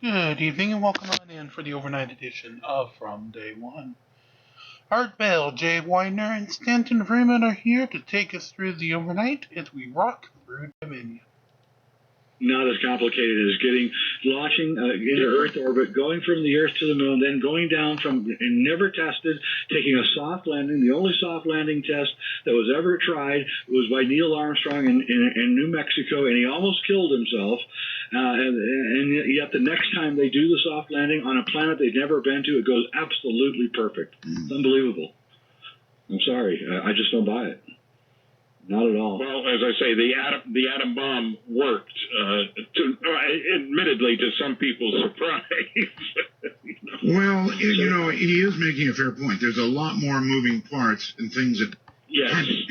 Good evening and welcome on in for the overnight edition of From Day One. Art Bell, Jay Weidner, and Stanton Friendman are here to take us through the overnight as we rock through Dominion. Not as complicated as launching into Earth orbit, going from the Earth to the Moon, then going down from, and never tested, taking a soft landing. The only soft landing test that was ever tried was by Neil Armstrong in New Mexico, and he almost killed himself. And yet the next time they do the soft landing on a planet they've never been to, it goes absolutely perfect. It's unbelievable. I'm sorry. I just don't buy it. Not at all. Well, as I say, the atom bomb worked, admittedly to some people's surprise. Well, he is making a fair point. There's a lot more moving parts and things that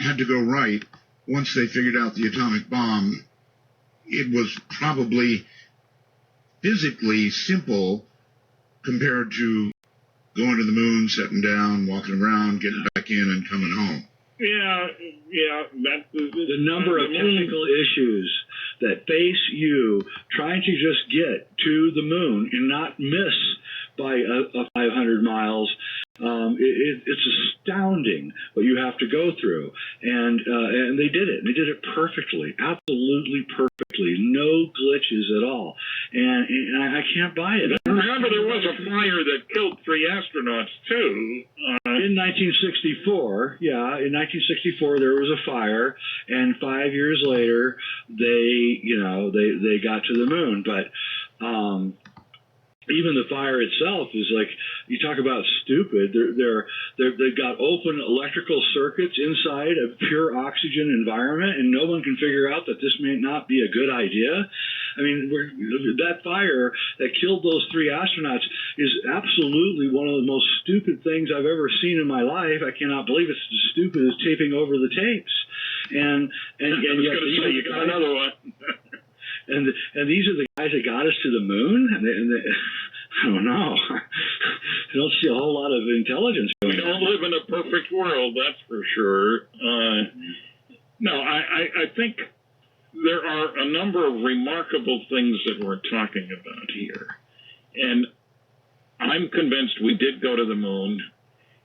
had to go right once they figured out the atomic bomb. It was probably physically simple compared to going to the moon, sitting down, walking around, getting back in, and coming home. Yeah. The number of technical issues that face you trying to just get to the moon and not miss by 500 miles, it's astounding what you have to go through. And they did it. They did it perfectly, absolutely perfectly, no glitches at all. And I can't buy it. Remember, there was a fire that killed 3 astronauts too. In 1964, in 1964 there was a fire, and 5 years later they got to the moon. But even the fire itself is like, you talk about stupid. They've got open electrical circuits inside a pure oxygen environment, and no one can figure out that this may not be a good idea. I mean, that fire that killed those 3 astronauts is absolutely one of the most stupid things I've ever seen in my life. I cannot believe it's as stupid as taping over the tapes. And yet you got another one. And these are the guys that got us to the moon? I don't know. I don't see a whole lot of intelligence going on. We don't live in a perfect world, that's for sure. No, I think there are a number of remarkable things that we're talking about here. And I'm convinced we did go to the moon.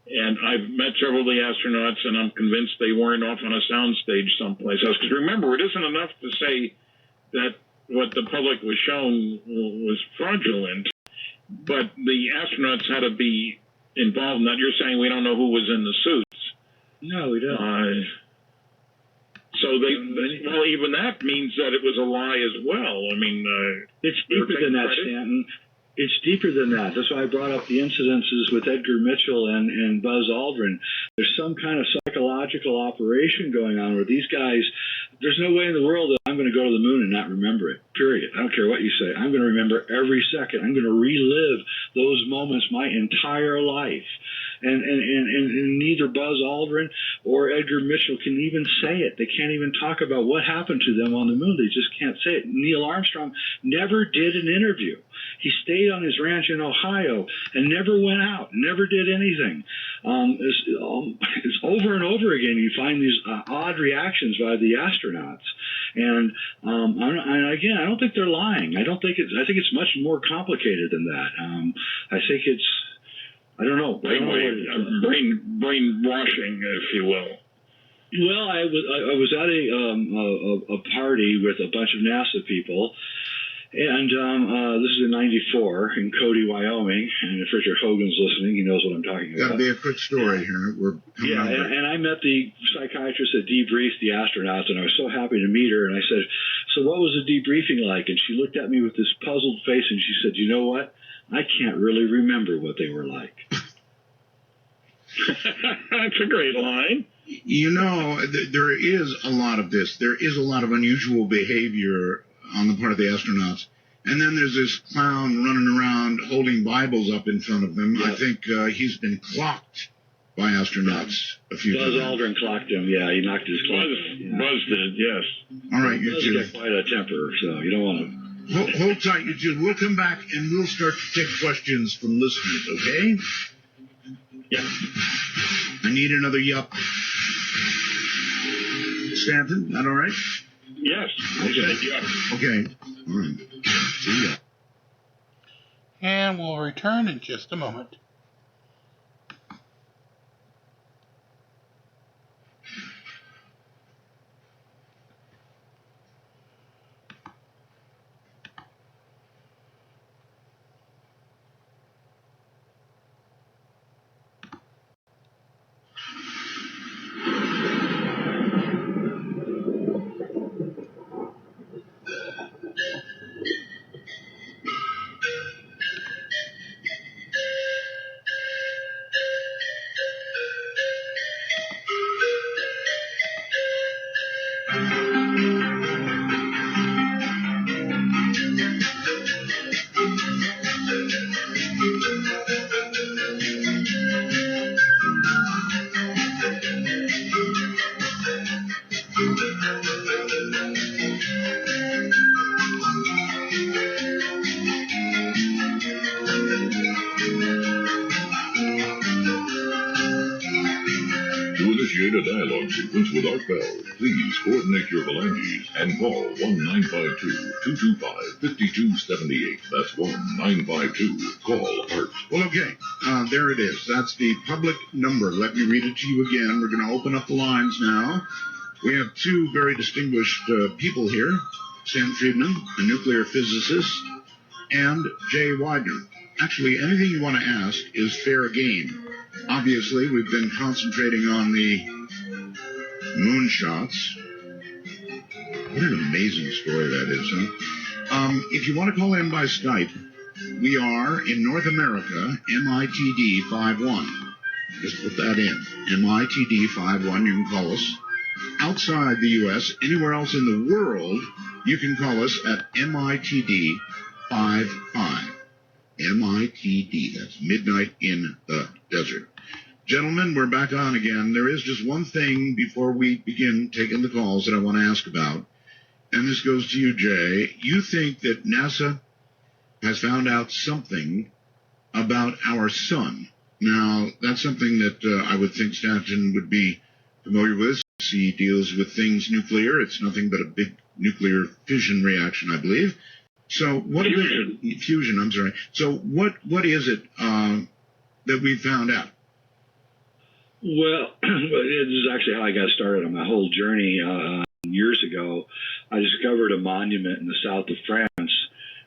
And I've met several of the astronauts, and I'm convinced they weren't off on a soundstage someplace else. Because remember, it isn't enough to say that what the public was shown was fraudulent, but the astronauts had to be involved in that. You're saying we don't know who was in the suits. No, we don't. Well, even that means that it was a lie as well. I mean, it's deeper than that, Stanton. It's deeper than that. That's why I brought up the incidences with Edgar Mitchell and Buzz Aldrin. There's some kind of psychological operation going on where these guys, there's no way in the world that I'm going to go to the moon and not remember it, period. I don't care what you say. I'm going to remember every second. I'm going to relive those moments my entire life. And neither Buzz Aldrin or Edgar Mitchell can even say it. They can't even talk about what happened to them on the moon. They just can't say it. Neil Armstrong never did an interview. He stayed on his ranch in Ohio and never went out, never did anything. It's over and over again you find these odd reactions by the astronauts. And again, I don't think they're lying. I think it's much more complicated than that. I think it's, I don't know. Brainwashing, if you will. Well, I was at a party with a bunch of NASA people, and this is in '94 in Cody, Wyoming. And if Richard Hogan's listening, he knows what I'm talking about. Got to be a quick story here. And I met the psychiatrist that debriefed the astronauts, and I was so happy to meet her. And I said, "So what was the debriefing like?" And she looked at me with this puzzled face, and she said, "You know what? I can't really remember what they were like." That's a great line. There is a lot of this. There is a lot of unusual behavior on the part of the astronauts. And then there's this clown running around holding Bibles up in front of them. Yeah. I think he's been clocked by astronauts a few times. Buzz Aldrin clocked him. Yeah, he knocked his clock. Buzz did, yes. All right, you two. Buzz got quite a temper, so you don't want to... Hold tight, you two. We'll come back and we'll start to take questions from listeners, okay? Yeah. I need another yup. Stanton, that all right? Yes. Okay. Okay. All right. See ya. and we'll return in just a moment. Initiate a dialogue sequence with Art Bell. Please coordinate your phalanges and call 1-952-225-5278. That's 1-952. Call Art. Well, okay. There it is. That's the public number. Let me read it to you again. We're going to open up the lines now. We have two very distinguished people here. Stanton Friedman, a nuclear physicist, and Jay Weidner. Actually, anything you want to ask is fair game. Obviously, we've been concentrating on the moonshots. What an amazing story that is, huh? If you want to call in by Skype, we are in North America, MITD 51. Just put that in, MITD 51. You can call us. Outside the U.S., anywhere else in the world, you can call us at MITD 55. MITD, that's midnight in the desert. Gentlemen, we're back on again. There is just one thing before we begin taking the calls that I want to ask about, and this goes to you, Jay. You think that NASA has found out something about our sun. Now, that's something that I would think Stanton would be familiar with. He deals with things nuclear. It's nothing but a big nuclear fission reaction, I believe. So what fusion, I'm sorry. So what is it that we found out? Well, this is actually how I got started on my whole journey. Years ago, I discovered a monument in the south of France,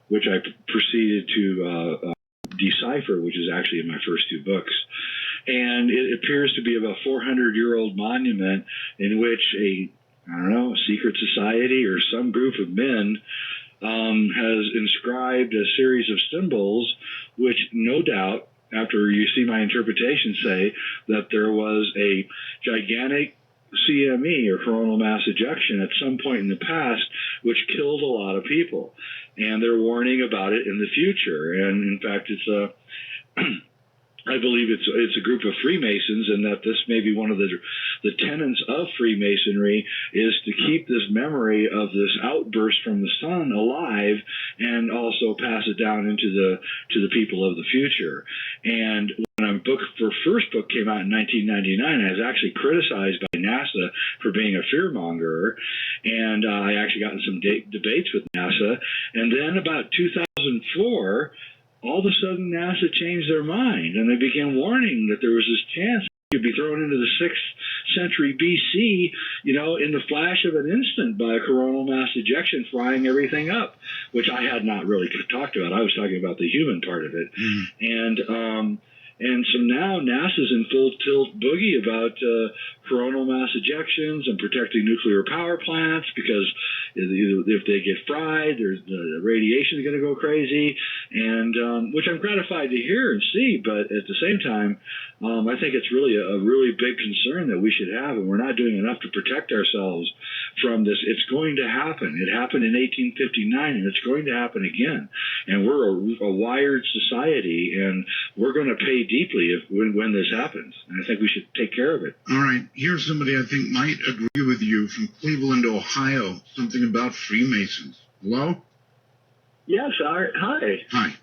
which I proceeded to decipher, which is actually in my first two books. And it appears to be about a 400-year-old monument in which a secret society or some group of men has inscribed a series of symbols, which no doubt, after you see my interpretation, say that there was a gigantic CME, or coronal mass ejection, at some point in the past, which killed a lot of people. And they're warning about it in the future. And in fact, it's a I believe it's a group of Freemasons, and that this may be one of the tenets of Freemasonry is to keep this memory of this outburst from the sun alive, and also pass it down into the people of the future. And when my first book came out in 1999, I was actually criticized by NASA for being a fearmonger, and I actually got in some debates with NASA. And then about 2004. All of a sudden, NASA changed their mind, and they began warning that there was this chance it could be thrown into the 6th century BC, in the flash of an instant by a coronal mass ejection, frying everything up, which I had not really talked about. I was talking about the human part of it. And so now NASA's in full tilt boogie about coronal mass ejections and protecting nuclear power plants, because if they get fried, the radiation is going to go crazy, and which I'm gratified to hear and see. But at the same time, I think it's really a really big concern that we should have, and we're not doing enough to protect ourselves from this. It's going to happen. It happened in 1859, and it's going to happen again. And we're a wired society, and we're going to pay deeply when this happens. And I think we should take care of it. All right. Here's somebody I think might agree with you from Cleveland, Ohio. Something about Freemasons. Hello? Yes. Hi. Hi.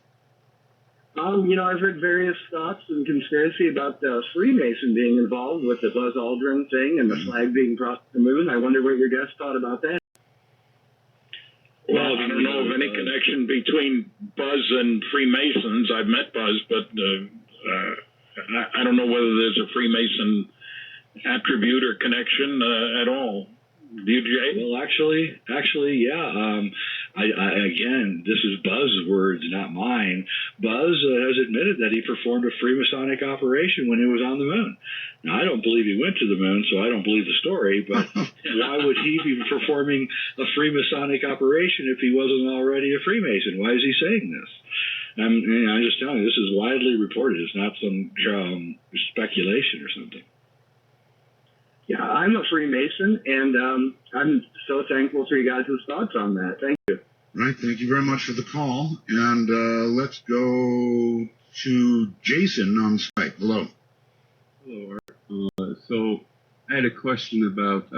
I've heard various thoughts and conspiracy about Freemason being involved with the Buzz Aldrin thing and the flag being brought to the moon. I wonder what your guest thought about that. Well, I don't know of any connection between Buzz and Freemasons. I've met Buzz, but I don't know whether there's a Freemason attribute or connection at all. Do you, Jay? Well, actually, yeah. Again, this is Buzz's words, not mine. Buzz has admitted that he performed a Freemasonic operation when he was on the moon. Now, I don't believe he went to the moon, so I don't believe the story, but why would he be performing a Freemasonic operation if he wasn't already a Freemason? Why is he saying this? I'm just telling you, this is widely reported. It's not some speculation or something. Yeah, I'm a Freemason, and I'm so thankful for you guys' thoughts on that. Thank you. Right, thank you very much for the call. And let's go to Jason on Skype. Hello. Hello, Art. So I had a question about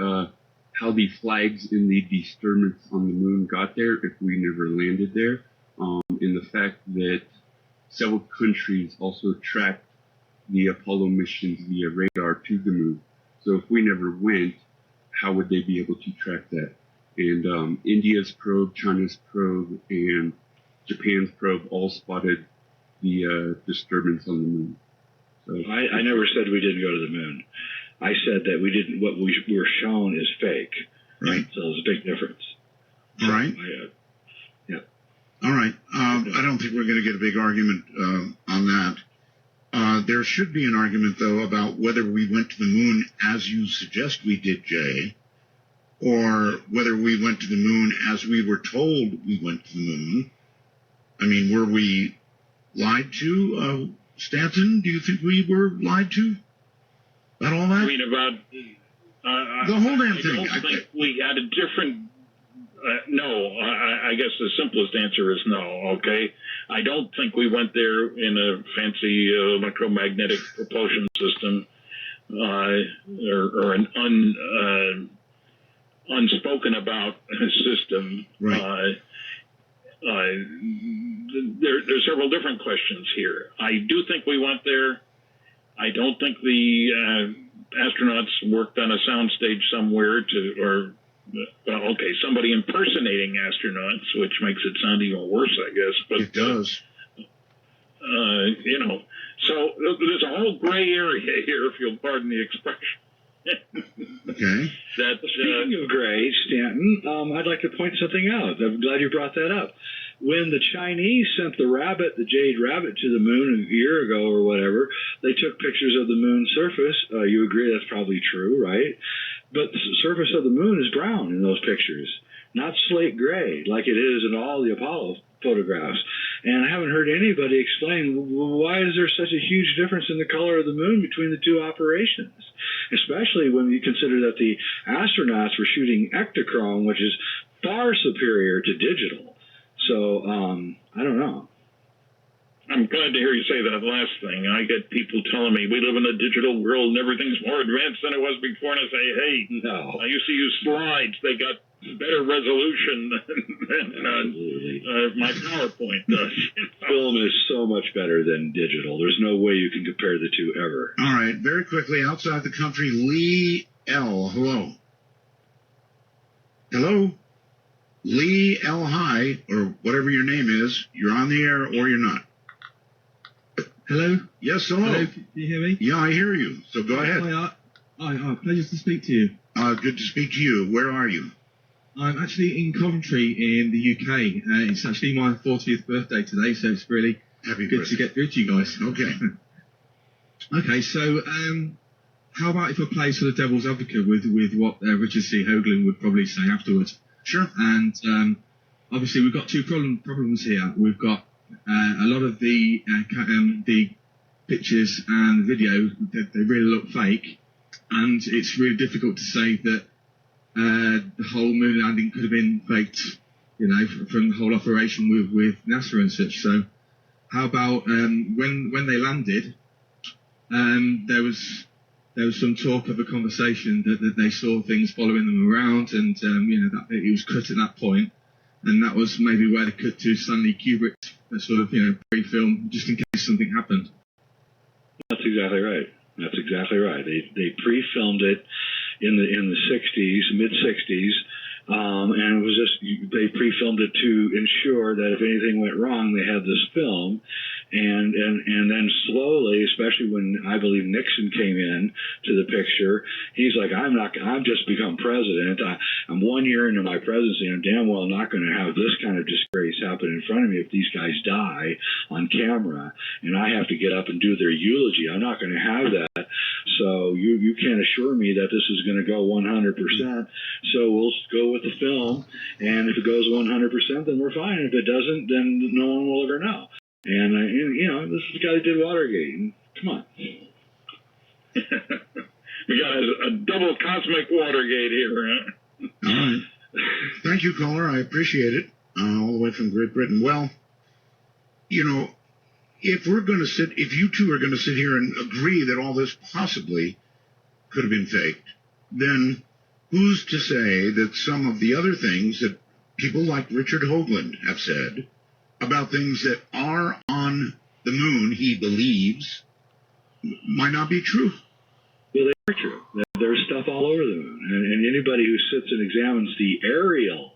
how the flags in the disturbance on the moon got there if we never landed there, and the fact that several countries also tracked the Apollo missions via radar to the moon. So if we never went, how would they be able to track that? And India's probe, China's probe, and Japan's probe all spotted the disturbance on the moon. So I never said we didn't go to the moon. I said that we didn't. What we were shown is fake. Right. So there's a big difference. All right. Yeah. All right. I don't think we're going to get a big argument on that. There should be an argument, though, about whether we went to the moon as you suggest we did, Jay, or whether we went to the moon as we were told we went to the moon. I mean, were we lied to? Stanton, do you think we were lied to about all that? I mean, about the whole damn thing. I don't think we had a different. No, I guess the simplest answer is no. Okay, I don't think we went there in a fancy electromagnetic propulsion system or an unspoken about system. Right. There's several different questions here. I do think we went there. I don't think the astronauts worked on a soundstage somewhere somebody impersonating astronauts, which makes it sound even worse, I guess. But it does. So there's a whole gray area here, if you'll pardon the expression. Okay. Speaking of gray, Stanton, I'd like to point something out. I'm glad you brought that up. When the Chinese sent the jade rabbit, to the moon a year ago or whatever, they took pictures of the moon's surface. You agree that's probably true, right? But the surface of the moon is brown in those pictures, not slate gray like it is in all the Apollo photographs. And I haven't heard anybody explain why is there such a huge difference in the color of the moon between the two operations, especially when you consider that the astronauts were shooting ectochrome, which is far superior to digital. So, I don't know. I'm glad to hear you say that last thing. I get people telling me we live in a digital world and everything's more advanced than it was before, and I say, hey, no. I used to use slides. They got better resolution than my PowerPoint does. Film is so much better than digital. There's no way you can compare the two ever. All right. Very quickly, outside the country, Lee L. Hello. Hello? Lee L. High, or whatever your name is, you're on the air or you're not. Hello? Yes, hello. Hello, can you hear me? Yeah, I hear you. So go ahead. Hi, pleasure to speak to you. Good to speak to you. Where are you? I'm actually in Coventry in the UK. It's actually my 40th birthday today, so it's really Happy good birthday. to get through to you guys. Okay. Okay, so how about if I play sort of devil's advocate with what Richard C. Hoagland would probably say afterwards? Sure. And obviously we've got two problems here. We've got a lot of the pictures and video, they really look fake, and it's really difficult to say that the whole moon landing could have been faked, from the whole operation with NASA and such. So how about when they landed, there was some talk of a conversation that they saw things following them around, and that it was cut at that point, and that was maybe where they cut to Stanley Kubrick's sort of pre-film, just in case something happened. That's exactly right. That's exactly right. They pre-filmed it in the 60s, mid 60s, and it was just, they pre-filmed it to ensure that if anything went wrong, they had this film. And then slowly, especially when I believe Nixon came in to the picture, he's like, I've just become president. I'm 1 year into my presidency. I'm damn well not going to have this kind of disgrace happen in front of me if these guys die on camera and I have to get up and do their eulogy. I'm not going to have that. So you can't assure me that this is going to go 100%. So we'll go with the film. And if it goes 100%, then we're fine. If it doesn't, then no one will ever know. And you know, this is the guy that did Watergate. Come on. We got a double cosmic Watergate here, huh? All right. Thank you, caller. I appreciate it. All the way from Great Britain. Well, you know, if you two are going to sit here and agree that all this possibly could have been faked, then who's to say that some of the other things that people like Richard Hoagland have said about things that are on the moon, he believes, might not be true? Well, they are true. There's stuff all over the moon. And anybody who sits and examines the aerial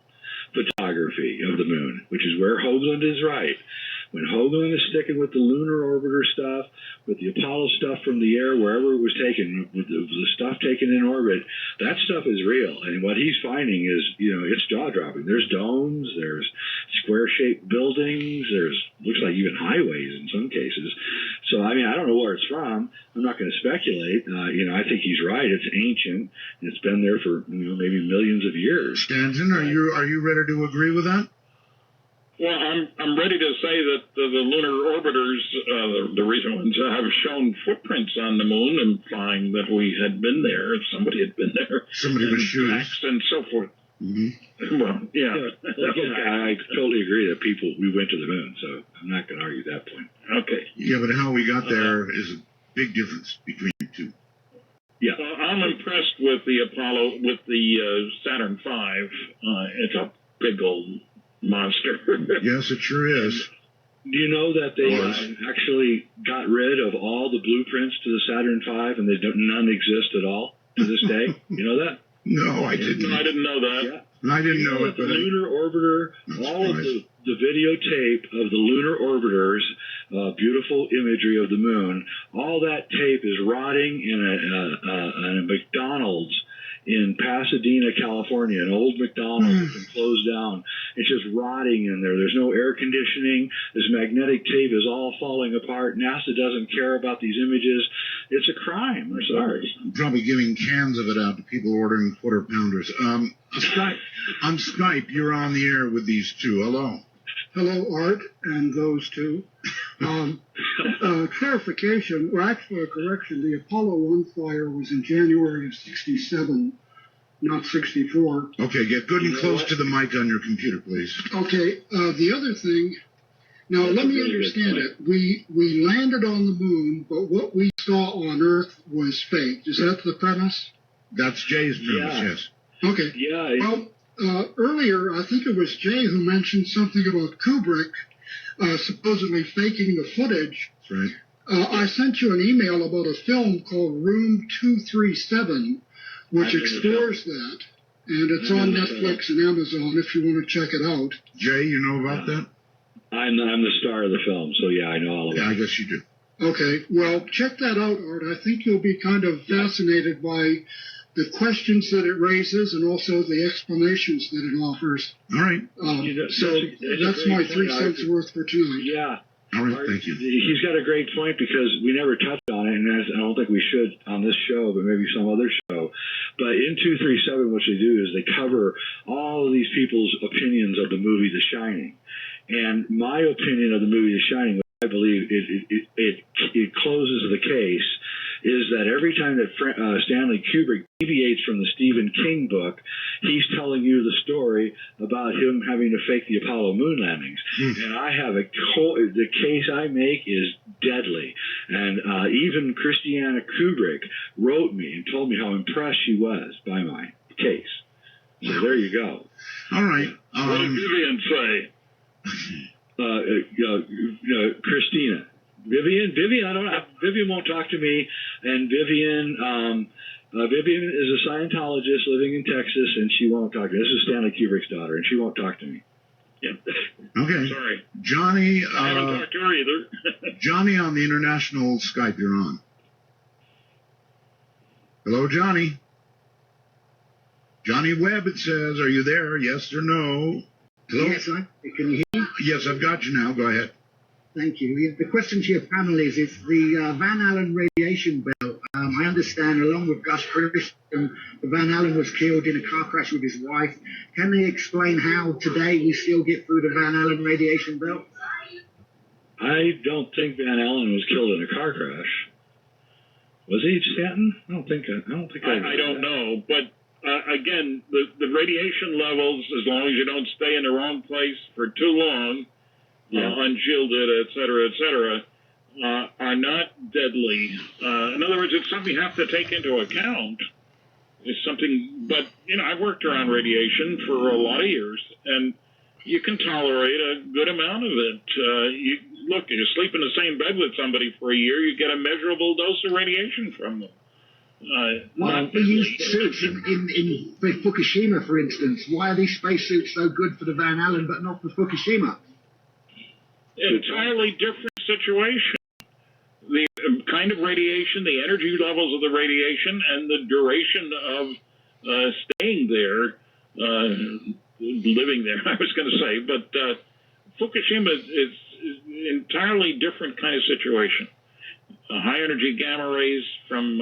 photography of the moon, which is where Hoagland is right, when Hoagland is sticking with the Lunar Orbiter stuff, with the Apollo stuff from the air, wherever it was taken, with the stuff taken in orbit, that stuff is real. And what he's finding is, you know, it's jaw-dropping. There's domes, there's square-shaped buildings, there's, looks like even highways in some cases. So, I mean, I don't know where it's from. I'm not going to speculate. You know, I think he's right. It's ancient. And it's been there for, you know, maybe millions of years. Stanton, are you ready to agree with that? Well, I'm ready to say that the lunar orbiters, the recent ones, have shown footprints on the moon, implying that we had been there. Somebody had been there. Somebody with shoes. And so forth. Mm-hmm. Well, yeah. I totally agree that we went to the moon, so I'm not going to argue that point. Okay. Yeah, but how we got there is a big difference between the two. Yeah. I'm impressed with the Apollo, with the Saturn V. It's a big old monster. Yes, it sure is. Do you know that they actually got rid of all the blueprints to the Saturn V, and none exist at all to this day? You know that? No, I didn't. No, I didn't know that. Yeah. I didn't know it. The Lunar Orbiter, all of the videotape of the Lunar Orbiters, beautiful imagery of the moon, all that tape is rotting in a McDonald's in Pasadena, California, an old McDonald's that's been closed down. It's just rotting in there. There's no air conditioning. This magnetic tape is all falling apart. NASA doesn't care about these images. It's a crime. I'm sorry. I'm probably giving cans of it out to people ordering quarter pounders. On Skype, you're on the air with these two. Hello. Hello, Art, and those two. Clarification, or actually a correction, the Apollo 1 fire was in January of 67, not 64. Okay, get good and close to the mic on your computer, please. Okay, the other thing, now let me understand it. We landed on the moon, but what we saw on Earth was fake. Is that the premise? That's Jay's premise, yes. Okay. Yeah. Well, earlier, I think it was Jay who mentioned something about Kubrick supposedly faking the footage. That's right. I sent you an email about a film called Room 237, which explores that. And it's on Netflix and Amazon if you want to check it out. Jay, you know about that? I'm the star of the film, so yeah, I know all about it. Yeah, I guess you do. Okay, well, check that out, Art. I think you'll be kind of fascinated by the questions that it raises and also the explanations that it offers. All right. That's my 3 cents worth for tonight. Yeah. All right, thank you. He's got a great point because we never touched on it, and I don't think we should on this show, but maybe some other show. But in 237, what they do is they cover all of these people's opinions of the movie The Shining. And my opinion of the movie The Shining, which I believe it closes the case, is that every time that Stanley Kubrick deviates from the Stephen King book, he's telling you the story about him having to fake the Apollo moon landings. And I have the case I make is deadly. And even Christiana Kubrick wrote me and told me how impressed she was by my case. So there you go. All right. What did Vivian say? Christina. Vivian, I don't know. Vivian won't talk to me, and Vivian, Vivian is a Scientologist living in Texas, and she won't talk to me. This is Stanley Kubrick's daughter, and she won't talk to me. Yeah. Okay. Sorry. Johnny, I haven't talked to her either. Johnny on the international Skype, you're on. Hello, Johnny. Johnny Webb, it says. Are you there? Yes or no? Hello? Yes, can you hear me? Yes, I've got you now. Go ahead. Thank you. The question to your panel is the Van Allen radiation belt. I understand, along with Gus Christian, Van Allen was killed in a car crash with his wife. Can they explain how today we still get through the Van Allen radiation belt? I don't think Van Allen was killed in a car crash. Was he, Stanton? I don't think. I don't know, but again, the radiation levels, as long as you don't stay in the wrong place for too long, unshielded, et cetera, are not deadly. In other words, it's something you have to take into account. It's something, but, I've worked around radiation for a lot of years, and you can tolerate a good amount of it. You sleep in the same bed with somebody for a year, you get a measurable dose of radiation from them. Why they use suits in Fukushima, for instance? Why are these spacesuits so good for the Van Allen but not for Fukushima? Entirely different situation. The kind of radiation, the energy levels of the radiation, and the duration of staying there, living there, I was going to say. But Fukushima is an entirely different kind of situation. High energy gamma rays from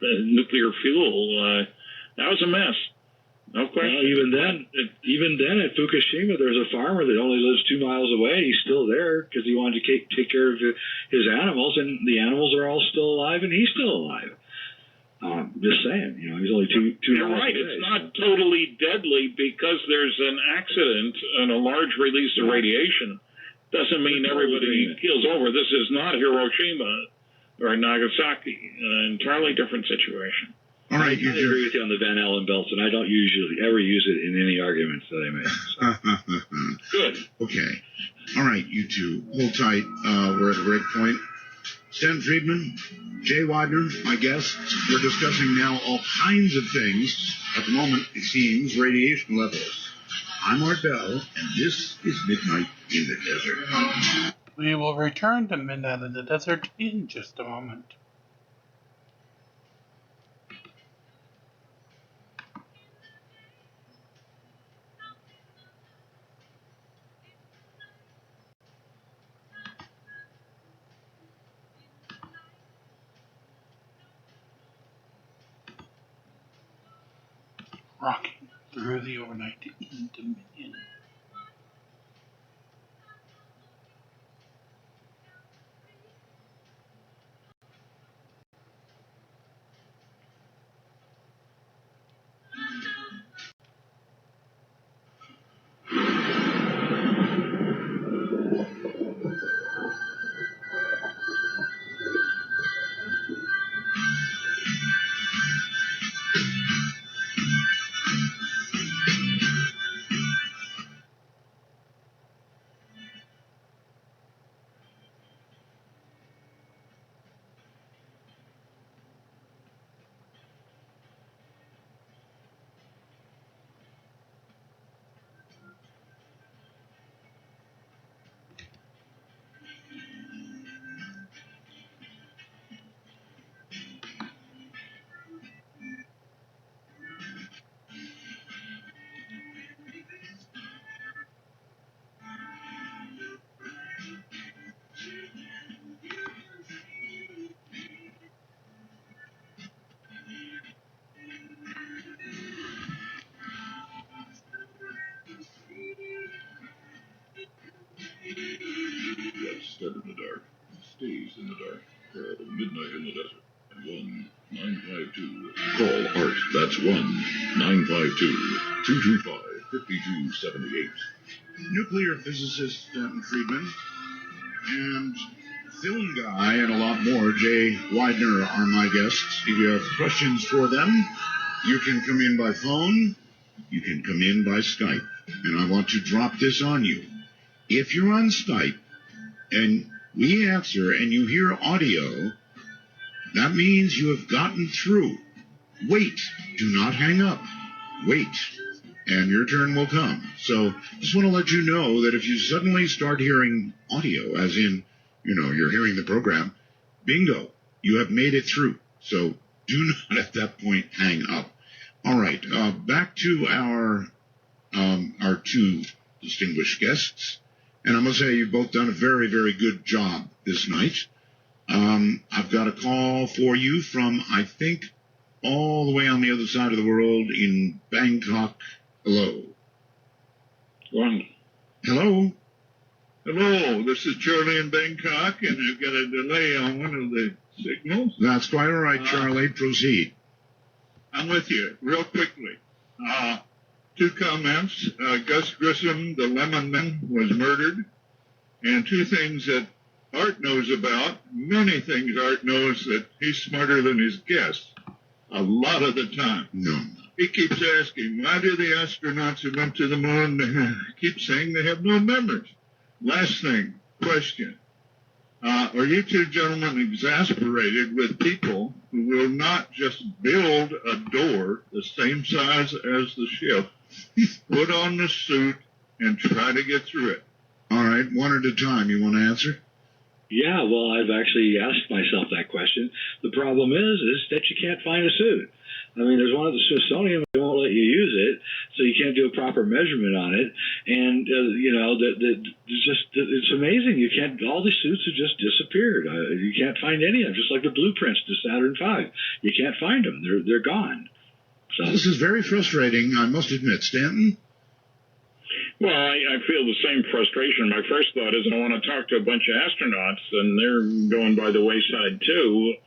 nuclear fuel, that was a mess. No question. Well, even then at Fukushima, there's a farmer that only lives 2 miles away. He's still there because he wanted to take care of his animals, and the animals are all still alive, and he's still alive. Just saying, he's only two You're miles right. away. It's not totally deadly because there's an accident and a large release of radiation. Doesn't mean everybody keels over. This is not Hiroshima or Nagasaki. An entirely different situation. All right, I agree with you on the Van Allen belts, and I don't usually ever use it in any arguments that I make. So. Good. Okay. All right, you two, hold tight. We're at a break point. Stanton Friedman, Jay Weidner, my guests. We're discussing now all kinds of things. At the moment, it seems, radiation levels. I'm Art Bell, and this is Midnight in the Desert. We will return to Midnight in the Desert in just a moment. Rocking through the overnight in Dominion. Gets set in the dark, stays in the dark. Call Midnight in the Desert at 1-952. Call Art. That's 1-952-225-5278. Nuclear physicist Stanton Friedman and film guy and a lot more, Jay Weidner, are my guests. If you have questions for them, you can come in by phone, you can come in by Skype. And I want to drop this on you. If you're on Skype and we answer and you hear audio, That means you have gotten through. Wait. Do not hang up. Wait. And your turn will come. So just want to let you know that if you suddenly start hearing audio, as in, you're hearing the program, bingo, you have made it through. So do not at that point hang up. All right, back to our two distinguished guests. And I'm going to say you've both done a very, very good job this night. I've got a call for you from, I think, all the way on the other side of the world in Bangkok. Hello. One. Hello. Hello, this is Charlie in Bangkok, and I've got a delay on one of the signals. That's quite all right, Charlie. Proceed. I'm with you, real quickly. Two comments. Gus Grissom, the Lemon Man, was murdered. And two things that Art knows about. Many things Art knows that he's smarter than his guests. A lot of the time. No. He keeps asking, why do the astronauts who went to the moon keep saying they have no memories? Last thing, question. Are you two gentlemen exasperated with people who will not just build a door the same size as the ship, put on the suit, and try to get through it? All right, one at a time. You want to answer? Yeah, well, I've actually asked myself that question. The problem is that you can't find a suit. I mean, there's one at the Smithsonian, they won't let you use it, so you can't do a proper measurement on it. And, it's amazing. You can't, all the suits have just disappeared. You can't find any of them, just like the blueprints to Saturn V. You can't find them. They're gone. So this is very frustrating, I must admit. Stanton? Well, I feel the same frustration. My first thought is I want to talk to a bunch of astronauts, and they're going by the wayside, too.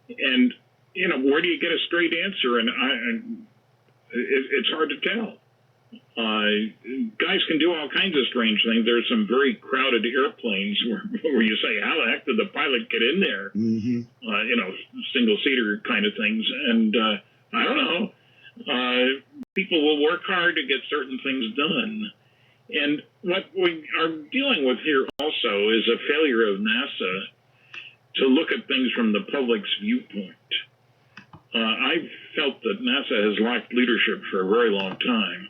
And where do you get a straight answer? And it's hard to tell. Guys can do all kinds of strange things. There's some very crowded airplanes where you say, how the heck did the pilot get in there? Mm-hmm. Single-seater kind of things. And I don't know. People will work hard to get certain things done. And what we are dealing with here also is a failure of NASA to look at things from the public's viewpoint. I've felt that NASA has lacked leadership for a very long time.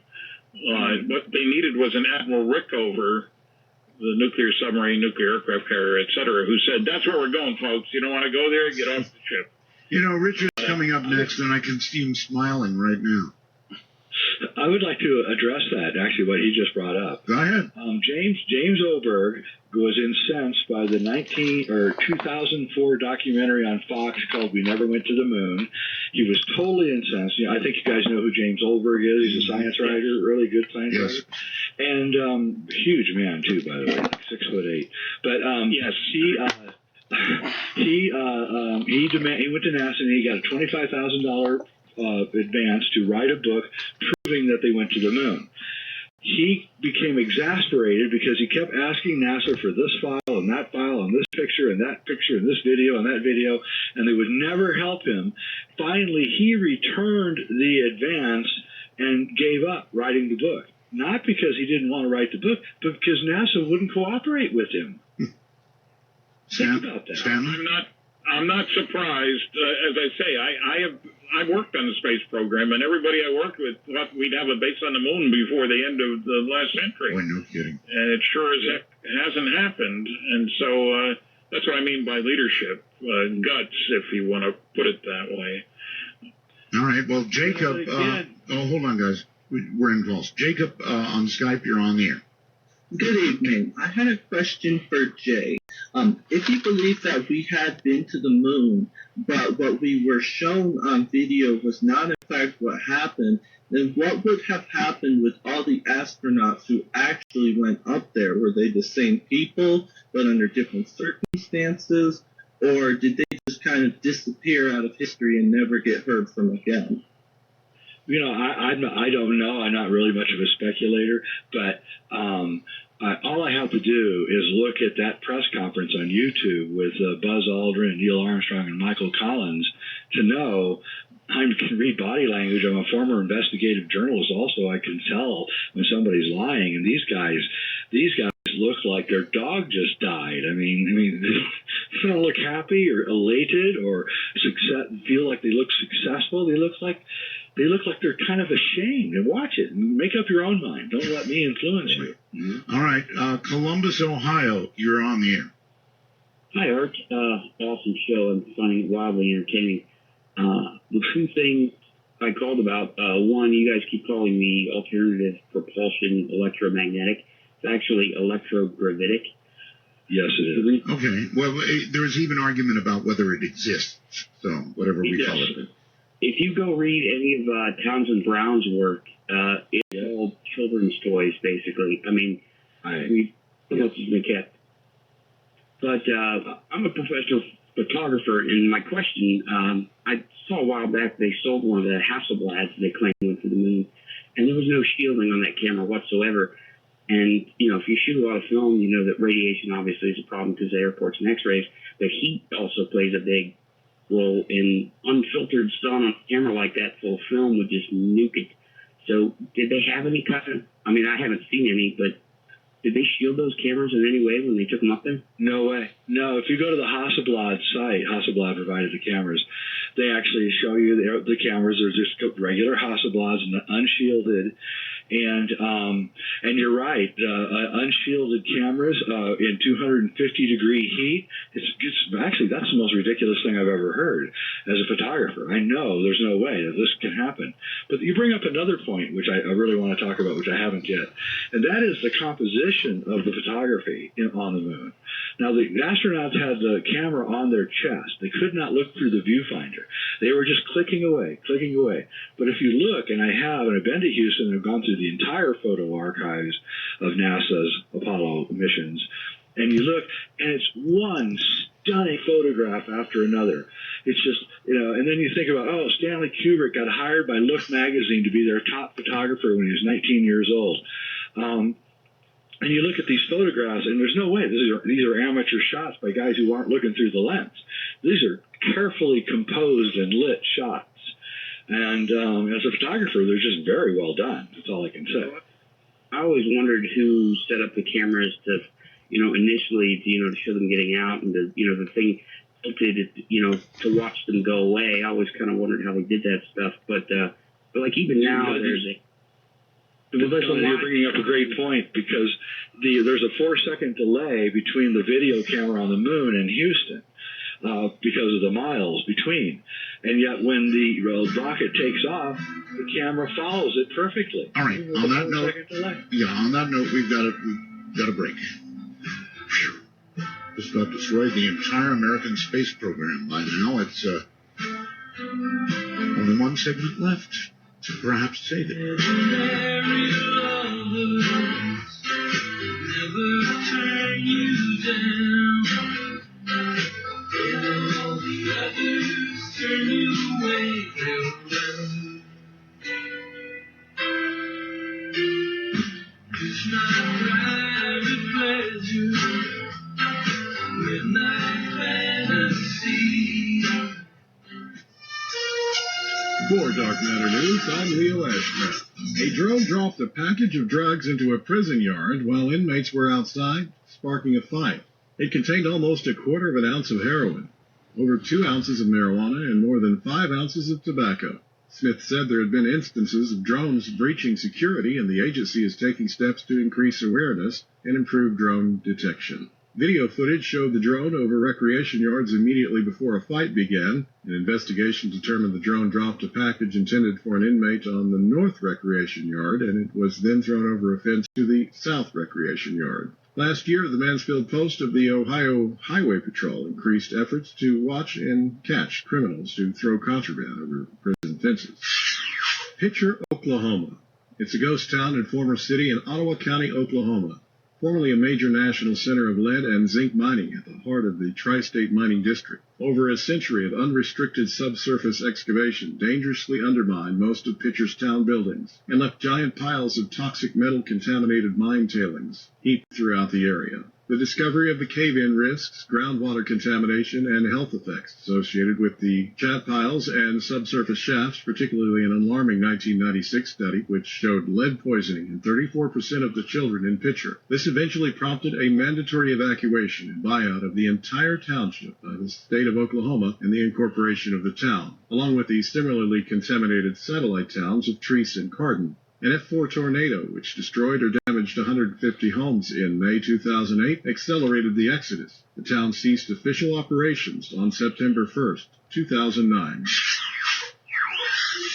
What they needed was an Admiral Rickover, the nuclear submarine, nuclear aircraft carrier, et cetera, who said, that's where we're going, folks. You don't want to go there? Get off the ship. Richard's coming up next, and I can see him smiling right now. I would like to address that, actually, what he just brought up. Go ahead. James Oberg was incensed by the 2004 documentary on Fox called We Never Went to the Moon. He was totally incensed. I think you guys know who James Oberg is. He's a science writer, really good science writer. And huge man, too, by the way, like 6'8". But yes, he went to NASA and he got a $25,000 advance to write a book proving that they went to the moon. He became exasperated because he kept asking NASA for this file and that file and this picture and that picture and this video and that video, and they would never help him. Finally, he returned the advance and gave up writing the book. Not because he didn't want to write the book, but because NASA wouldn't cooperate with him. Think about that. I'm not surprised. As I say, I worked on the space program, and everybody I worked with thought we'd have a base on the moon before the end of the last century. Boy, no kidding. And it sure as heck hasn't happened. And so that's what I mean by leadership, guts, if you want to put it that way. All right. Well, Jacob. Hold on, guys. We're in calls. Jacob on Skype. You're on the air. Good evening. I had a question for Jay. If you believe that we had been to the moon, but what we were shown on video was not in fact what happened, then what would have happened with all the astronauts who actually went up there? Were they the same people, but under different circumstances? Or did they just kind of disappear out of history and never get heard from again? I don't know. I'm not really much of a speculator, but all I have to do is look at that press conference on YouTube with Buzz Aldrin, Neil Armstrong, and Michael Collins to know. I can read body language. I'm a former investigative journalist also. I can tell when somebody's lying. And these guys look like their dog just died. I mean, they don't look happy or elated or feel like they look successful. They look like they're kind of ashamed. And watch it and make up your own mind. Don't let me influence you. All right, Columbus, Ohio, you're on the air. Hi, Art. Awesome show and funny, wildly entertaining. The two things I called about, one, you guys keep calling me alternative propulsion electromagnetic. It's actually electrogravitic. Yes, it is. Okay. Well, there's even argument about whether it exists. So whatever we call it. If you go read any of Townsend Brown's work, it's all children's toys, basically. I mean, what else has been kept? But I'm a professional photographer, and my question, I saw a while back they sold one of the Hasselblads they claimed went to the moon, and there was no shielding on that camera whatsoever. And, you know, if you shoot a lot of film, you know that radiation obviously is a problem because of airports and x-rays, but heat also plays a big role, in unfiltered sun on a camera like that full of film would just nuke it. So did they have any kind of, I mean, I haven't seen any, but did they shield those cameras in any way when they took them up there? No way. No, if you go to the Hasselblad site, Hasselblad provided the cameras, they actually show you the cameras. There's just regular Hasselblads and unshielded. And you're right, unshielded cameras in 250-degree heat, actually, that's the most ridiculous thing I've ever heard as a photographer. I know there's no way that this can happen. But you bring up another point, which I really want to talk about, which I haven't yet, and that is the composition of the photography on the moon. Now, the astronauts had the camera on their chest. They could not look through the viewfinder. They were just clicking away. But if you look, and I've been to Houston and I've gone through the entire photo archives of NASA's Apollo missions, and you look, and it's one stunning photograph after another. It's just, and then you think about, Stanley Kubrick got hired by Look magazine to be their top photographer when he was 19 years old. And you look at these photographs, and there's no way. These are amateur shots by guys who aren't looking through the lens. These are carefully composed and lit shots. And as a photographer, they're just very well done. That's all I can say. I always wondered who set up the cameras to, initially, to show them getting out, and the thing tilted, to watch them go away. I always kind of wondered how they did that stuff. But like even now, you're bringing up a great point, because there's a 4-second delay between the video camera on the moon and Houston because of the miles between. And yet when the rocket takes off, the camera follows it perfectly. All right. On that note, we've got a break. Whew. Just about destroyed the entire American space program. By now, it's only one segment left. Perhaps save it. It's my private pleasure, midnight fantasy. For Dark Matter News, I'm Leo Ashcraft. A drone dropped a package of drugs into a prison yard while inmates were outside, sparking a fight. It contained almost 1/4 ounce of heroin, over 2 ounces of marijuana, and more than 5 ounces of tobacco. Smith said there had been instances of drones breaching security, and the agency is taking steps to increase awareness and improve drone detection. Video footage showed the drone over recreation yards immediately before a fight began. An investigation determined the drone dropped a package intended for an inmate on the North Recreation Yard, and it was then thrown over a fence to the South Recreation Yard. Last year, the Mansfield Post of the Ohio Highway Patrol increased efforts to watch and catch criminals who throw contraband over prison fences. Picture Oklahoma. It's a ghost town and former city in Ottawa County, Oklahoma. Formerly a major national center of lead and zinc mining at the heart of the Tri-State Mining District. Over a century of unrestricted subsurface excavation dangerously undermined most of Pitcherstown buildings and left giant piles of toxic metal-contaminated mine tailings heaped throughout the area. The discovery of the cave-in risks, groundwater contamination, and health effects associated with the chat piles and subsurface shafts, particularly an alarming 1996 study which showed lead poisoning in 34% of the children in Pitcher. This eventually prompted a mandatory evacuation and buyout of the entire township by the state of Oklahoma and the incorporation of the town, along with the similarly contaminated satellite towns of Treese and Cardin. An F4 tornado, which destroyed or damaged 150 homes in May 2008, accelerated the exodus. The town ceased official operations on September 1st, 2009.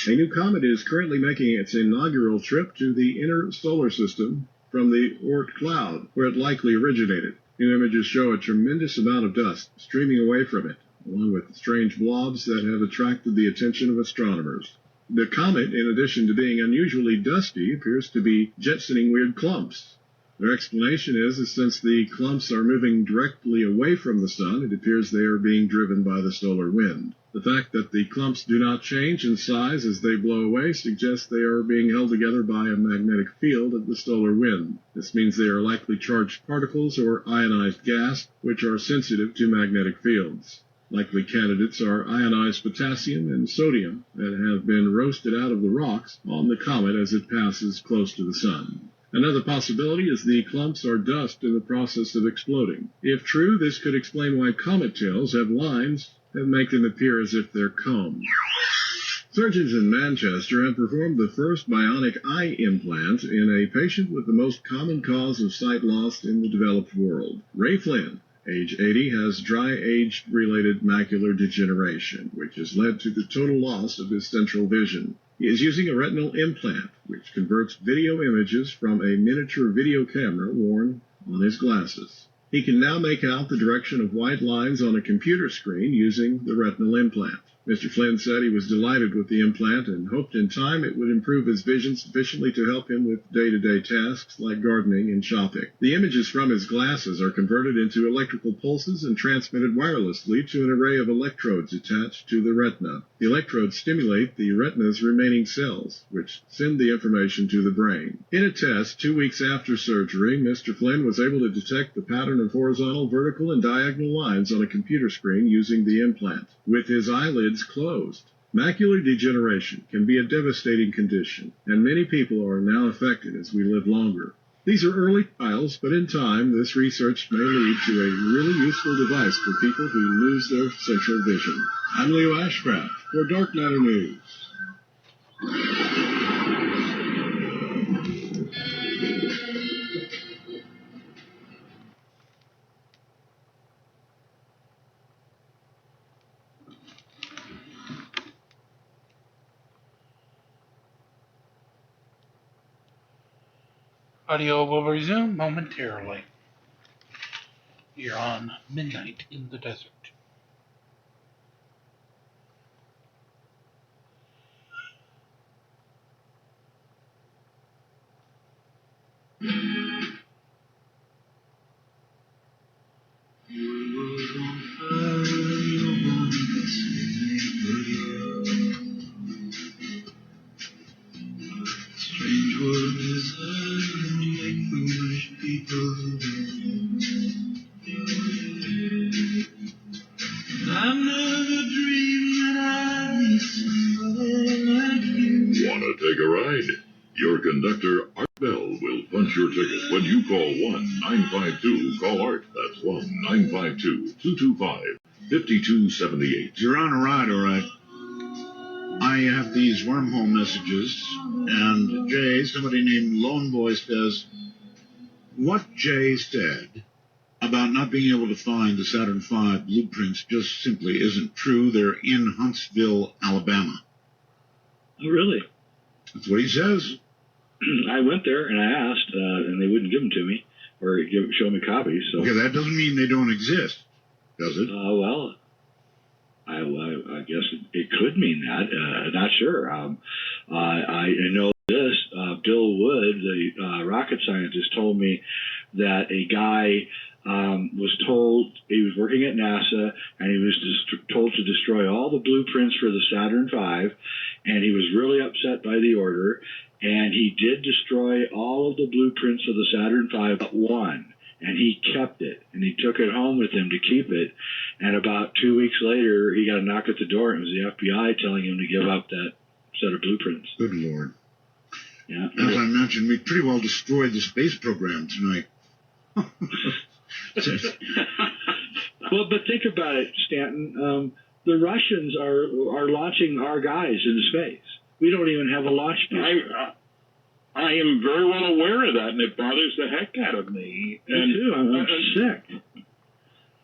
A new comet is currently making its inaugural trip to the inner solar system from the Oort cloud, where it likely originated. New images show a tremendous amount of dust streaming away from it, along with strange blobs that have attracted the attention of astronomers. The comet, in addition to being unusually dusty, appears to be jetsoning weird clumps. Their explanation is that since the clumps are moving directly away from the sun, it appears they are being driven by the solar wind. The fact that the clumps do not change in size as they blow away suggests they are being held together by a magnetic field of the solar wind. This means they are likely charged particles or ionized gas, which are sensitive to magnetic fields. Likely candidates are ionized potassium and sodium that have been roasted out of the rocks on the comet as it passes close to the sun. Another possibility is the clumps are dust in the process of exploding. If true, this could explain why comet tails have lines that make them appear as if they're combed. Surgeons in Manchester have performed the first bionic eye implant in a patient with the most common cause of sight loss in the developed world. Ray Flynn, age 80, has dry age-related macular degeneration, which has led to the total loss of his central vision. He is using a retinal implant, which converts video images from a miniature video camera worn on his glasses. He can now make out the direction of white lines on a computer screen using the retinal implant. Mr. Flynn said he was delighted with the implant and hoped in time it would improve his vision sufficiently to help him with day-to-day tasks like gardening and shopping. The images from his glasses are converted into electrical pulses and transmitted wirelessly to an array of electrodes attached to the retina. The electrodes stimulate the retina's remaining cells, which send the information to the brain. In a test 2 weeks after surgery, Mr. Flynn was able to detect the pattern of horizontal, vertical, and diagonal lines on a computer screen using the implant, with his eyelids closed. Macular degeneration can be a devastating condition, and many people are now affected as we live longer. These are early trials, but in time, this research may lead to a really useful device for people who lose their central vision. I'm Leo Ashcraft for Dark Matter News. Audio will resume momentarily. You're on Midnight in the Desert. Strange world designed to make foolish people. I've never dreamed that I'd meet somebody like you. Wanna take a ride? Your conductor, Art Bell, will punch your ticket when you call 1-952-CALL-ART. That's 1-952-225-5278. You're on a ride, all right. I have these wormhole messages, and Jay, somebody named Lone Boy, says, what Jay said about not being able to find the Saturn V blueprints just simply isn't true. They're in Huntsville, Alabama. Oh, really? That's what he says. I went there and I asked, and they wouldn't give them to me or show me copies. So. Okay, that doesn't mean they don't exist, does it? Well, I guess it could mean that. Not sure. I know this. Bill Wood, the rocket scientist, told me that a guy was told he was working at NASA and he was told to destroy all the blueprints for the Saturn V, and he was really upset by the order. And he did destroy all of the blueprints of the Saturn V but one. and he kept it, and he took it home with him to keep it. And about 2 weeks later, he got a knock at the door, and it was the FBI telling him to give up that set of blueprints. Good Lord. Yeah. As I mentioned, we pretty well destroyed the space program tonight. Well, but think about it, Stanton. The Russians are launching our guys into space. We don't even have a launch pad. I am very well aware of that, and it bothers the heck out of me. Me too. I'm sick.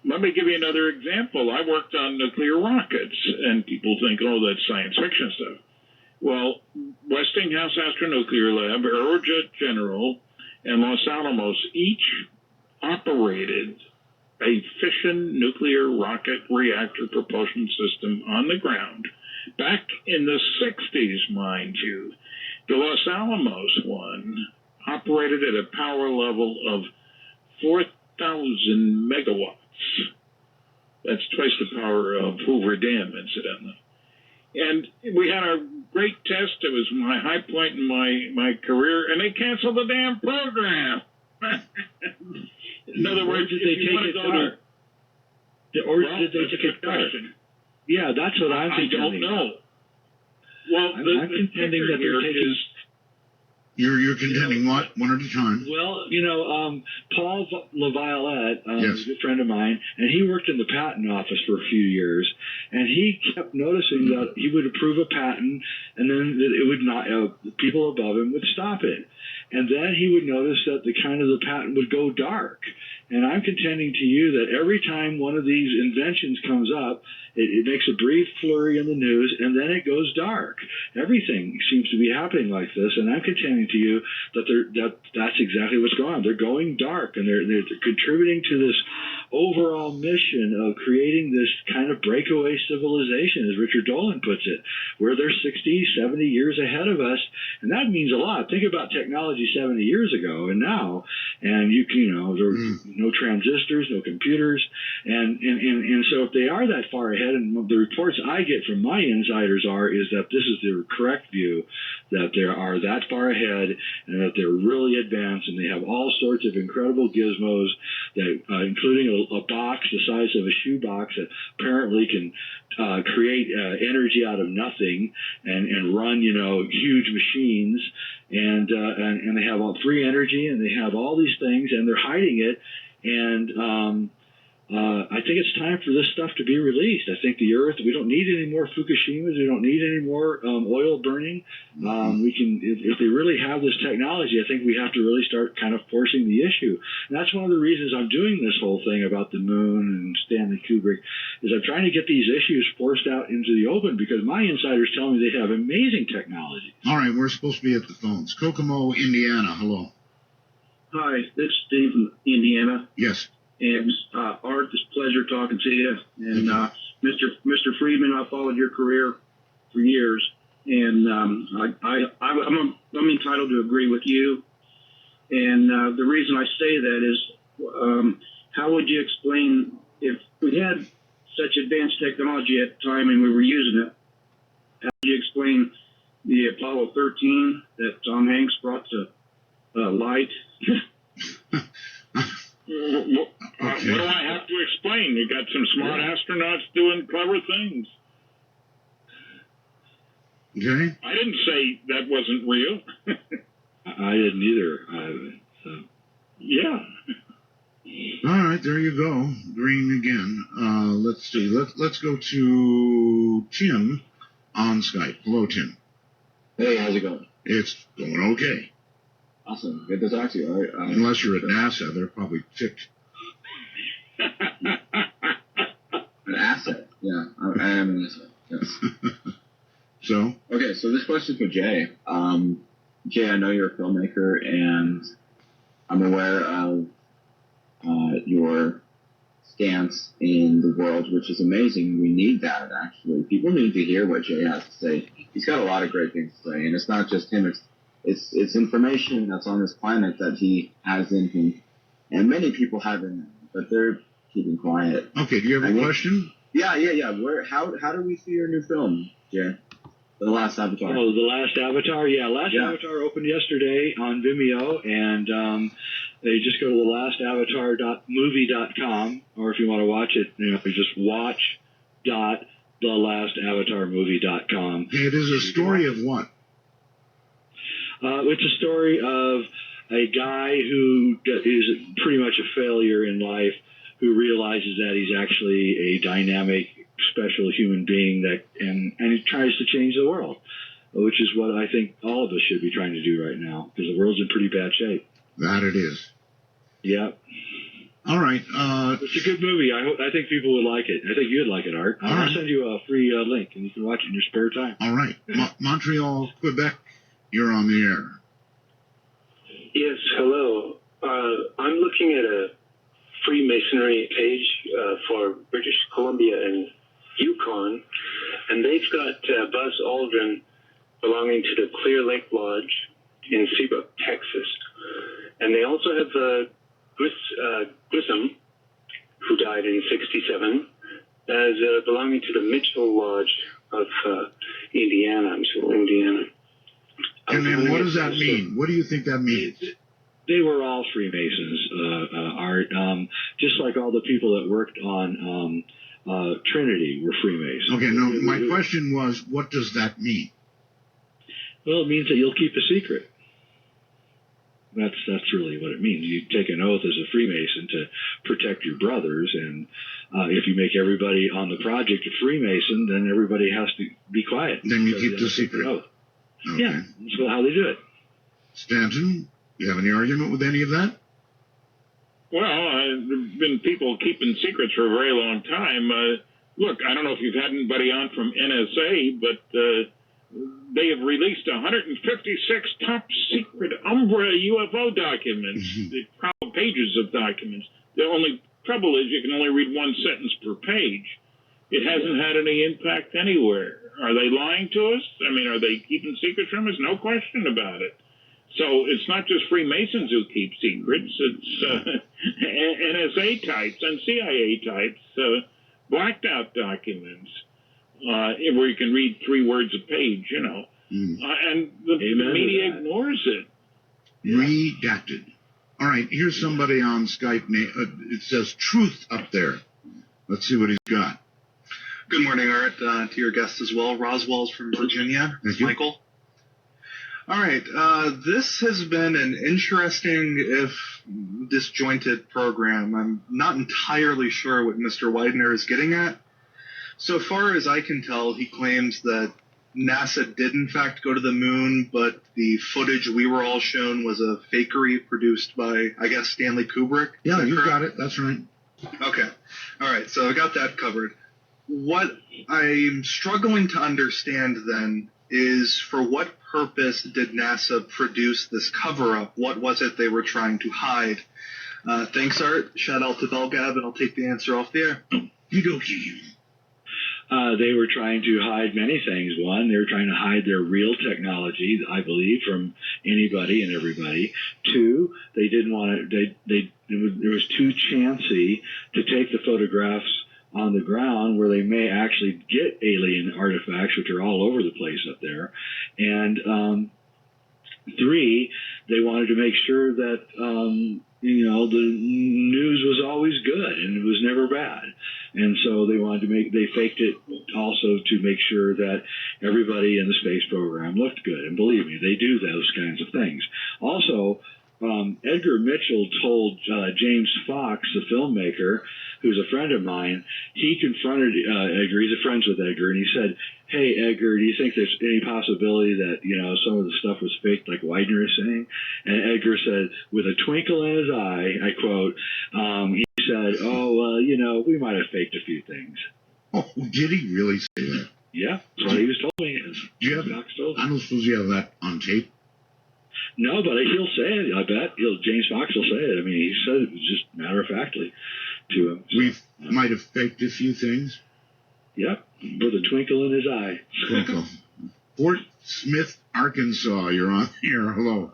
Let me give you another example. I worked on nuclear rockets, and people think, oh, that's science fiction stuff. Well, Westinghouse Astronuclear Lab, Aerojet General, and Los Alamos each operated a fission nuclear rocket reactor propulsion system on the ground back in the 60s, mind you. The Los Alamos one operated at a power level of 4,000 megawatts. That's twice the power of Hoover Dam, incidentally. And we had a great test. It was my high point in my career, and they canceled the damn program. In other words, did they take it dark? Or did they take it dark? Yeah, that's what I'm contending. I don't know. Well, I'm contending that they're taking. You're contending what? One at a time. Well, Paul LaViolette, yes. a good friend of mine, and he worked in the patent office for a few years, and he kept noticing that he would approve a patent, and then it would not. People above him would stop it, and then he would notice that the patent would go dark. And I'm contending to you that every time one of these inventions comes up, it makes a brief flurry in the news, and then it goes dark. Everything seems to be happening like this, and I'm contending to you that that's exactly what's going on. They're going dark, and they're contributing to this overall mission of creating this kind of breakaway civilization, as Richard Dolan puts it, where they're 60, 70 years ahead of us, and that means a lot. Think about technology 70 years ago and now, and there were no transistors, no computers, and so if they are that far ahead, and the reports I get from my insiders is that this is the correct view, that they are that far ahead and that they're really advanced, and they have all sorts of incredible gizmos that, including a box the size of a shoebox that apparently can create energy out of nothing and run huge machines, and they have all free energy, and they have all these things, and they're hiding it, and I think it's time for this stuff to be released. I think the Earth, we don't need any more Fukushimas. We don't need any more oil burning. We can, if they really have this technology, I think we have to really start kind of forcing the issue. And that's one of the reasons I'm doing this whole thing about the moon and Stanley Kubrick, is I'm trying to get these issues forced out into the open, because my insiders tell me they have amazing technology. All right, we're supposed to be at the phones. Kokomo, Indiana, hello. Hi, this is Steve from Indiana. Yes. And Art, it's a pleasure talking to you. And Mr. Friedman, I followed your career for years, and I'm entitled to agree with you. And the reason I say that is, how would you explain, if we had such advanced technology at the time and we were using it, how would you explain the Apollo 13 that Tom Hanks brought to light? What do I have to explain? You got some smart astronauts doing clever things. Okay. I didn't say that wasn't real. I didn't either. Yeah. All right, there you go. Green again. Let's see. Let's go to Tim on Skype. Hello, Tim. Hey, how's it going? It's going okay. Awesome. Good to talk to you. All right. Unless you're at NASA, they're probably ticked. An asset. Yeah, I am an asset. Yes. So? Okay, so this question for Jay. Jay, I know you're a filmmaker, and I'm aware of your stance in the world, which is amazing. We need that, actually. People need to hear what Jay has to say. He's got a lot of great things to say, and it's not just him. It's information that's on this planet that he has in him, and many people have in them, but they're keeping quiet. Okay, do you have a question? Yeah. How do we see your new film, Jay? The Last Avatar. Oh, The Last Avatar? Yeah, Avatar opened yesterday on Vimeo, and They just go to thelastavatar.movie.com, or if you want to watch it, you just watch.thelastavatarmovie.com. It is a story of what? It's a story of a guy who is pretty much a failure in life, who realizes that he's actually a dynamic, special human being and he tries to change the world, which is what I think all of us should be trying to do right now, because the world's in pretty bad shape. That it is. Yep. All right. It's a good movie. I think people would like it. I think you'd like it, Art. I'll send you a free link, and you can watch it in your spare time. All right. Montreal, Quebec, you're on the air. Yes, hello. I'm looking at a Freemasonry page for British Columbia and Yukon, and they've got Buzz Aldrin belonging to the Clear Lake Lodge in Seabrook, Texas. And they also have Grissom, who died in '67, as belonging to the Mitchell Lodge of Indiana, Mitchell, Indiana. And then what does that mean? What do you think that means? They were all Freemasons, Art. Just like all the people that worked on Trinity were Freemasons. Okay, no, my question was, what does that mean? Well, it means that you'll keep a secret. That's really what it means. You take an oath as a Freemason to protect your brothers, and if you make everybody on the project a Freemason, then everybody has to be quiet. Then you keep the secret. Okay. Yeah, that's how they do it. Stanton, you have any argument with any of that? Well, there've been people keeping secrets for a very long time. Look, I don't know if you've had anybody on from NSA, but they have released 156 top secret Umbra UFO documents, the probably pages of documents. The only trouble is you can only read one sentence per page. It hasn't had any impact anywhere. Are they lying to us? I mean, are they keeping secrets from us? No question about it. So it's not just Freemasons who keep secrets. It's NSA types and CIA types, blacked out documents, where you can read 3 words a page, and the media ignores it. Redacted. All right, here's somebody on Skype. It says truth up there. Let's see what he's got. Good morning, Art, to your guests as well. Roswell's from Virginia. It's Michael. All right, this has been an interesting, if disjointed program. I'm not entirely sure what Mr. Weidner is getting at. So far as I can tell, he claims that NASA did in fact go to the moon, but the footage we were all shown was a fakery produced by, I guess, Stanley Kubrick. Yeah, you got it. That's right. Okay. All right, so I got that covered. What I'm struggling to understand then is for what purpose did NASA produce this cover-up? What was it they were trying to hide? Thanks, Art. Shout out to Belgab, and I'll take the answer off the air. They were trying to hide many things. One, they were trying to hide their real technology, I believe, from anybody and everybody. Two, they didn't want to. It was too chancy to take the photographs on the ground where they may actually get alien artifacts, which are all over the place up there. And three, they wanted to make sure that the news was always good and it was never bad. And so they faked it also to make sure that everybody in the space program looked good. And believe me, they do those kinds of things. Also, Edgar Mitchell told James Fox, the filmmaker, who's a friend of mine, he confronted Edgar. He's friends with Edgar, and he said, "Hey, Edgar, do you think there's any possibility that some of the stuff was faked, like Weidner is saying?" And Edgar said, with a twinkle in his eye, I quote, he said, "Oh, well, we might have faked a few things." Oh, did he really say that? Yeah, that's what he was told me. Do you have? I don't suppose you have that on tape. No, but he'll say it. I bet James Fox will say it. I mean, he said it just matter-of-factly to him. So, we might have faked a few things. Yep, with a twinkle in his eye. Twinkle. Fort Smith, Arkansas. You're on here. Hello.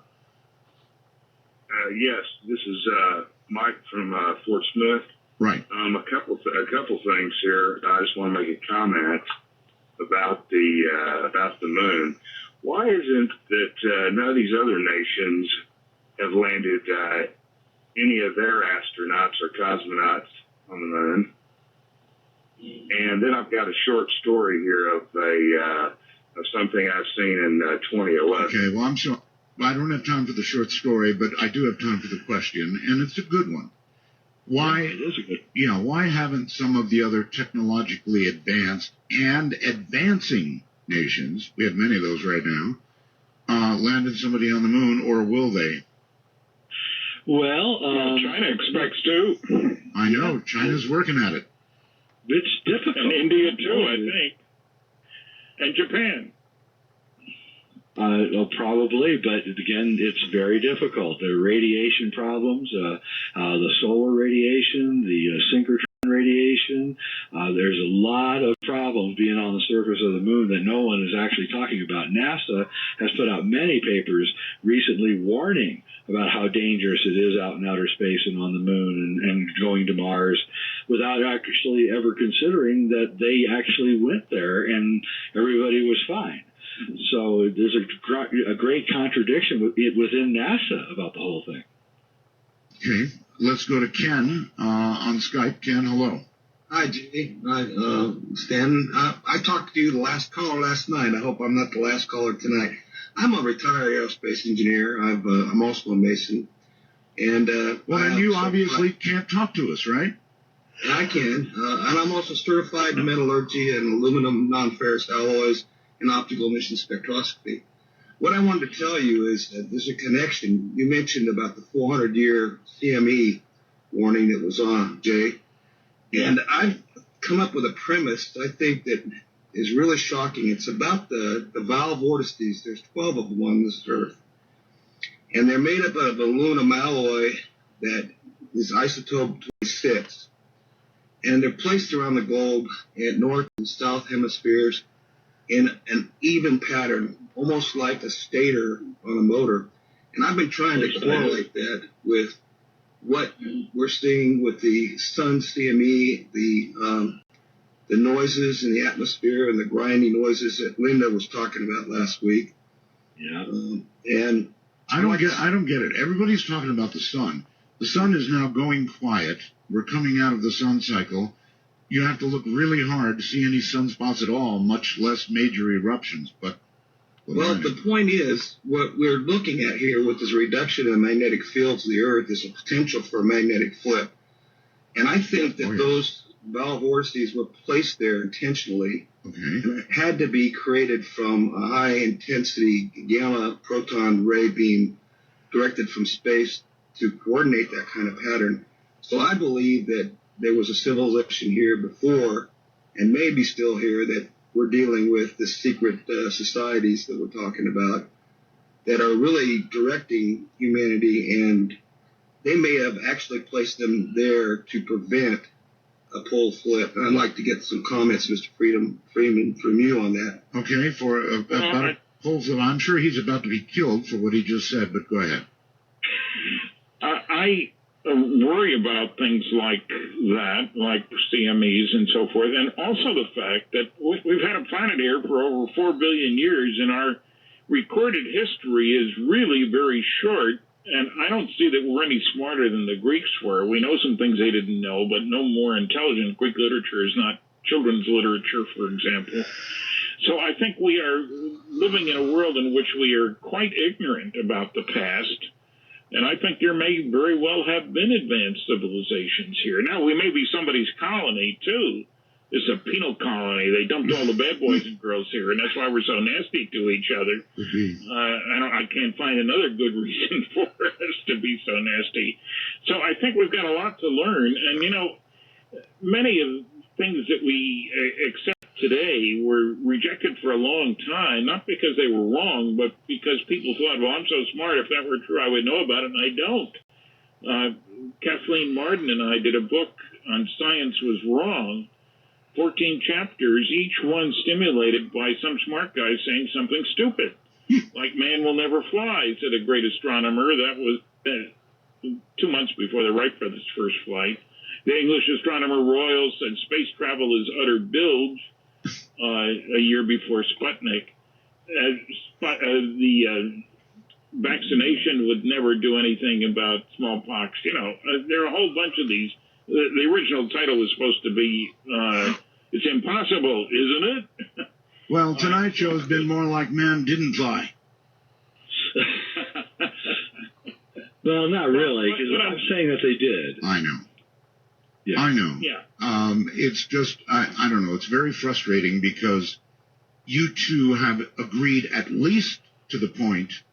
Yes, this is Mike from Fort Smith. Right. A couple things here. I just want to make a comment about the moon. Why isn't that none of these other nations have landed any of their astronauts or cosmonauts on the moon. And then I've got a short story here of something I've seen in 2011. Okay, well, I'm sorry. I don't have time for the short story, but I do have time for the question, and it's a good one. Why? It is a good. Why haven't some of the other technologically advanced and advancing nations, we have many of those right now, landed somebody on the moon, or will they? Well, China expects to. I know China's working at it. It's difficult. And India too, I think. And Japan. Probably, but again, it's very difficult. There are radiation problems, the solar radiation, the synchrotron radiation. There's a lot of problems being on the surface of the moon that no one is actually talking about. NASA has put out many papers recently warning about how dangerous it is out in outer space and on the moon and going to Mars without actually ever considering that they actually went there and everybody was fine. So there's a great contradiction within NASA about the whole thing. Okay, let's go to Ken on Skype. Ken, hello. Hi, Jay. Hi, Stan. I talked to you the last caller last night. I hope I'm not the last caller tonight. I'm a retired aerospace engineer. I'm also a Mason. And well, you obviously can't talk to us, right? I can. And I'm also certified in metallurgy and aluminum non-ferrous alloys and optical emission spectroscopy. What I wanted to tell you is that there's a connection. You mentioned about the 400-year CME warning that was on, Jay. And I've come up with a premise I think that is really shocking. It's about the valve vortices. There's 12 of them on this Earth. And they're made up of aluminum alloy that is isotope 26. And they're placed around the globe at north and south hemispheres in an even pattern, almost like a stator on a motor. And I've been trying to correlate that with what we're seeing with the sun CME, the noises in the atmosphere and the grinding noises that Linda was talking about last week. Yeah. And I don't get it. Everybody's talking about the sun. The sun is now going quiet. We're coming out of the sun cycle. You have to look really hard to see any sunspots at all, much less major eruptions. But well, the point is, what we're looking at here with this reduction in the magnetic fields of the Earth is a potential for a magnetic flip. And I think that those valve vortices were placed there intentionally. Okay. And it had to be created from a high-intensity gamma proton ray beam directed from space to coordinate that kind of pattern. So I believe that there was a civilization here before, and maybe still here, that we're dealing with the secret societies that we're talking about that are really directing humanity, and they may have actually placed them there to prevent a pole flip. And I'd like to get some comments, Mr. Freeman, from you on that. Okay, about a pole flip. I'm sure he's about to be killed for what he just said, but go ahead. I worry about things like that, like CMEs and so forth, and also the fact that we've had a planet here for over 4 billion years, and our recorded history is really very short, and I don't see that we're any smarter than the Greeks were. We know some things they didn't know, but no more intelligent. Greek literature is not children's literature, for example. So I think we are living in a world in which we are quite ignorant about the past. And I think there may very well have been advanced civilizations here. Now, we may be somebody's colony, too. It's a penal colony. They dumped all the bad boys and girls here, and that's why we're so nasty to each other. I can't find another good reason for us to be so nasty. So I think we've got a lot to learn. And, many of the things that we accept today were rejected for a long time, not because they were wrong, but because people thought, well, I'm so smart, if that were true, I would know about it, and I don't. Kathleen Marden and I did a book on Science Was Wrong, 14 chapters, each one stimulated by some smart guy saying something stupid, like man will never fly, said a great astronomer. That was 2 months before the Wright brothers' first flight. The English astronomer Royal said space travel is utter bilge. A year before Sputnik. The vaccination would never do anything about smallpox. You know, there are a whole bunch of these. The original title was supposed to be, It's Impossible, Isn't It? Well, tonight's show has been more like Man Didn't Fly. Well, not really, because I'm saying that they did. I know. Yeah. I know. Yeah. It's just, I don't know, it's very frustrating because you two have agreed at least to the point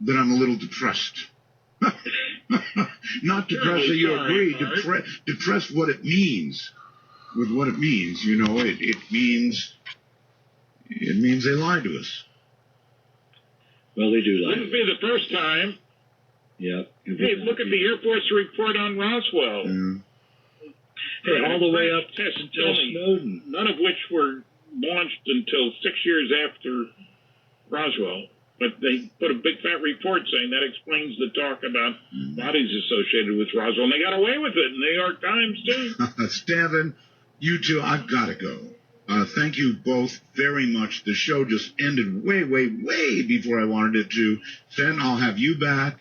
that I'm a little depressed. Not depressed that you agree, depressed what it means. With what it means, you know, it means they lie to us. Well, they do lie. Wouldn't be the first time. Yeah. Hey, look at the Air Force report on Roswell. Hey, all the way up to Snowden. None of which were launched until 6 years after Roswell. But they put a big fat report saying that explains the talk about bodies associated with Roswell. And they got away with it in the New York Times, too. Stanton, you two, I've got to go. Thank you both very much. The show just ended way, way, way before I wanted it to. Stanton, I'll have you back.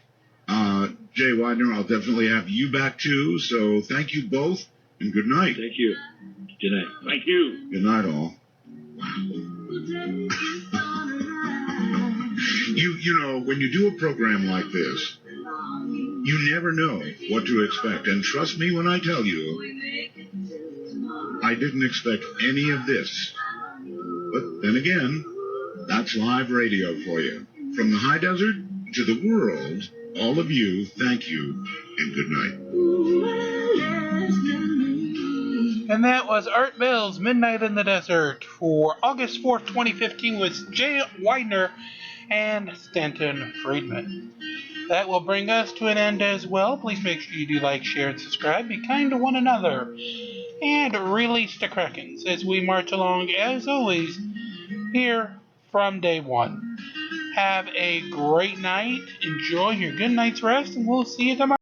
Jay Weidner, I'll definitely have you back, too. So thank you both, and good night. Thank you. Good night. Thank you. Good night, all. Wow. You know, when you do a program like this, you never know what to expect. And trust me when I tell you, I didn't expect any of this. But then again, that's live radio for you. From the high desert to the world, all of you, thank you, and good night. And that was Art Bell's Midnight in the Desert for August 4th, 2015 with Jay Weidner and Stanton Friedman. That will bring us to an end as well. Please make sure you do like, share, and subscribe. Be kind to one another. And release the Krakens as we march along, as always, here from day one. Have a great night. Enjoy your good night's rest, and we'll see you tomorrow.